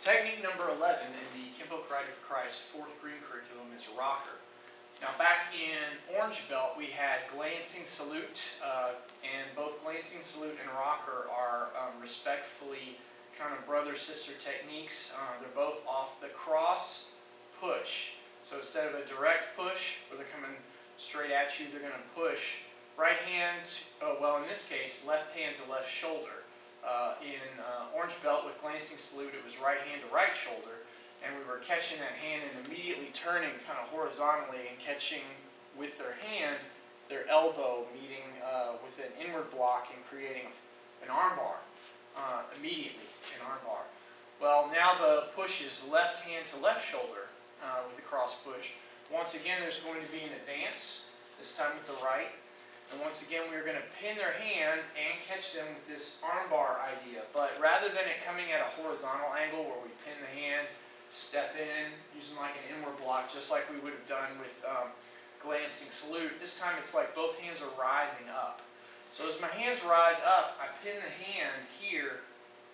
Technique number 11 in the Kenpo Karate for Christ 4th green curriculum is rocker. Now back in Orange Belt we had glancing salute, and both glancing salute and rocker are respectfully kind of brother-sister techniques. They're both off the cross push. So instead of a direct push where they're coming straight at you, they're going to push right hand, well in this case left hand to left shoulder. In Orange Belt with glancing salute it was right hand to right shoulder, and we were catching that hand and immediately turning kind of horizontally and catching with their hand their elbow meeting with an inward block and creating an arm bar immediately, an arm bar. Well, now the push is left hand to left shoulder with the cross push. Once again there's going to be an advance, this time with the right. And once again, we are going to pin their hand and catch them with this arm bar idea. But rather than it coming at a horizontal angle where we pin the hand, step in, using like an inward block, just like we would have done with glancing salute, this time it's like both hands are rising up. So as my hands rise up, I pin the hand here,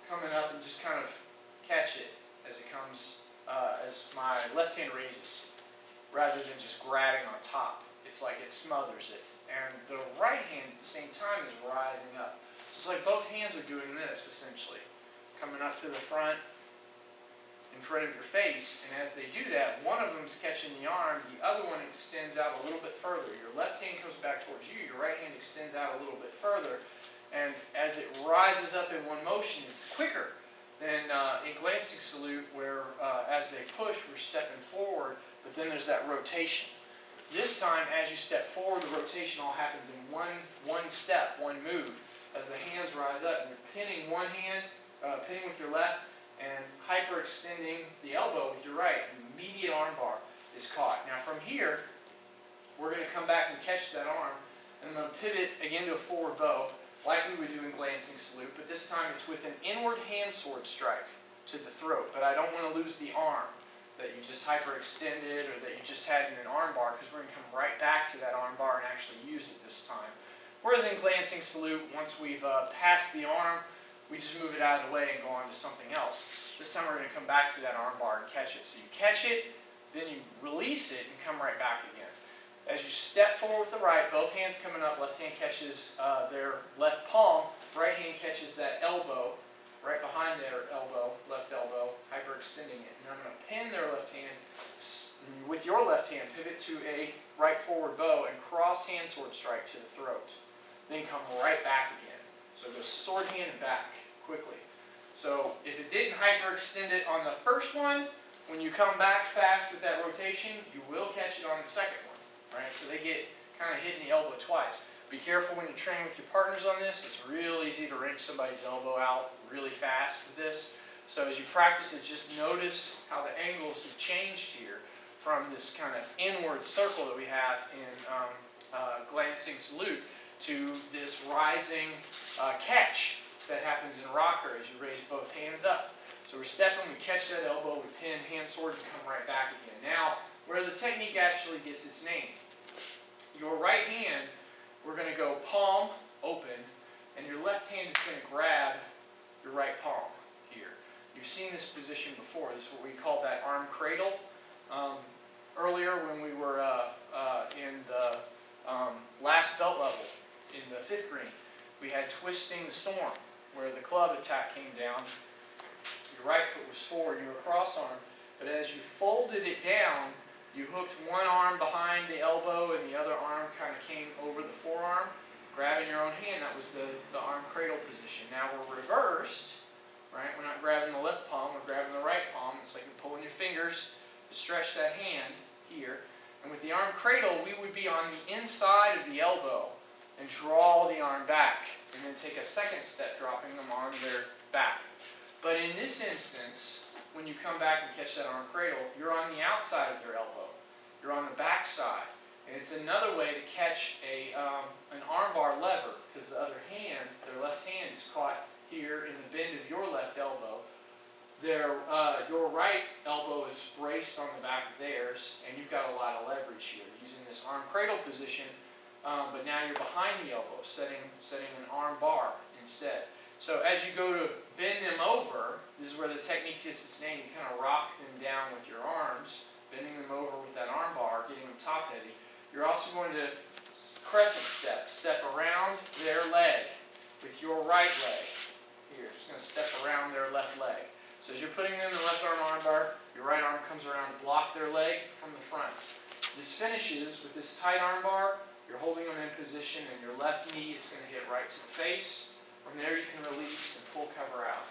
coming up and just kind of catch it as it comes, as my left hand raises, rather than just grabbing on top. It's like it smothers it. And the right hand at the same time is rising up. So it's like both hands are doing this essentially. Coming up to the front, in front of your face. And as they do that, one of them is catching the arm, the other one extends out a little bit further. Your left hand comes back towards you, your right hand extends out a little bit further. And as it rises up in one motion, it's quicker than in glancing salute where as they push, we're stepping forward, but then there's that rotation. This time, as you step forward, the rotation all happens in one step, one move. As the hands rise up, and you're pinning one hand, pinning with your left, and hyperextending the elbow with your right. An immediate arm bar is caught. Now from here, we're going to come back and catch that arm, and I'm going to pivot again to a forward bow, like we would do in glancing salute, but this time it's with an inward hand sword strike to the throat. But I don't want to lose the arm that you just hyperextended or that you just had in an arm bar, because we're going to come right back to that arm bar and actually use it this time. Whereas in glancing salute, once we've passed the arm, we just move it out of the way and go on to something else. This time we're going to come back to that arm bar and catch it. So you catch it, then you release it and come right back again. As you step forward with the right, both hands coming up, left hand catches their left palm, right hand catches that elbow, right behind their elbow, left elbow, hyperextending it. And I'm going to pin their left hand, with your left hand, pivot to a right forward bow and cross hand sword strike to the throat. Then come right back again. So go sword hand and back, quickly. So if it didn't hyperextend it on the first one, when you come back fast with that rotation, you will catch it on the second one. Right? So they get kind of hit in the elbow twice. Be careful when you're training with your partners on this. It's real easy to wrench somebody's elbow out really fast with this. So as you practice it, just notice how the angles have changed here from this kind of inward circle that we have in glancing salute to this rising catch that happens in rocker as you raise both hands up. So we're stepping, we catch that elbow, we pin, hand sword, and come right back again. Now, where the technique actually gets its name. Your right hand, we're going to go palm open, and your left hand is going to grab your right palm here. You've seen this position before. This is what we call that arm cradle. Earlier when we were in the last belt level, in the 5th green, we had twisting the storm, where the club attack came down. Your right foot was forward, you were cross arm, but as you folded it down, you hooked one arm behind the elbow and the other arm kind of came over the forearm, grabbing your own hand. That was the arm cradle position. Now we're reversed, right? We're not grabbing the left palm, we're grabbing the right palm. It's like you're pulling your fingers to stretch that hand here. And with the arm cradle, we would be on the inside of the elbow and draw the arm back, and then take a second step, dropping them on their back. But in this instance, when you come back and catch that arm cradle, you're on the outside of their elbow. You're on the back side. And it's another way to catch an arm bar lever, because the other hand, their left hand, is caught here in the bend of your left elbow. Your right elbow is braced on the back of theirs, and you've got a lot of leverage here using this arm cradle position. But now you're behind the elbow, setting an arm bar instead. So as you go to bend them over, this is where the technique gets its name. You kind of rock them down with your arms, bending them over with that arm bar, getting them top heavy. You're also going to crescent step around their leg with your right leg. Here, just going to step around their left leg. So as you're putting them in the left arm bar, your right arm comes around to block their leg from the front. This finishes with this tight arm bar. You're holding them in position, and your left knee is going to hit right to the face. From there, you can release and full cover out.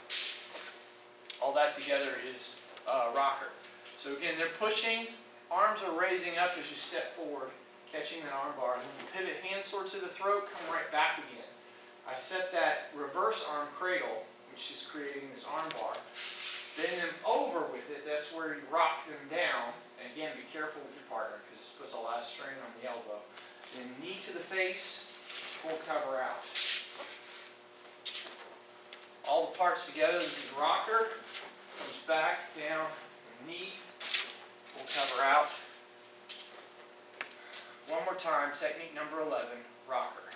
All that together is rocker. So again, they're pushing, arms are raising up as you step forward, catching that arm bar. And then you pivot hands towards to the throat, come right back again. I set that reverse arm cradle, which is creating this arm bar. Bend them over with it. That's where you rock them down. And again, be careful with your partner because this puts a lot of strain on the elbow. Then knee to the face, full cover out. All the parts together. This is rocker. Comes back, down, knee, full cover out. One more time, technique number 11, rocker.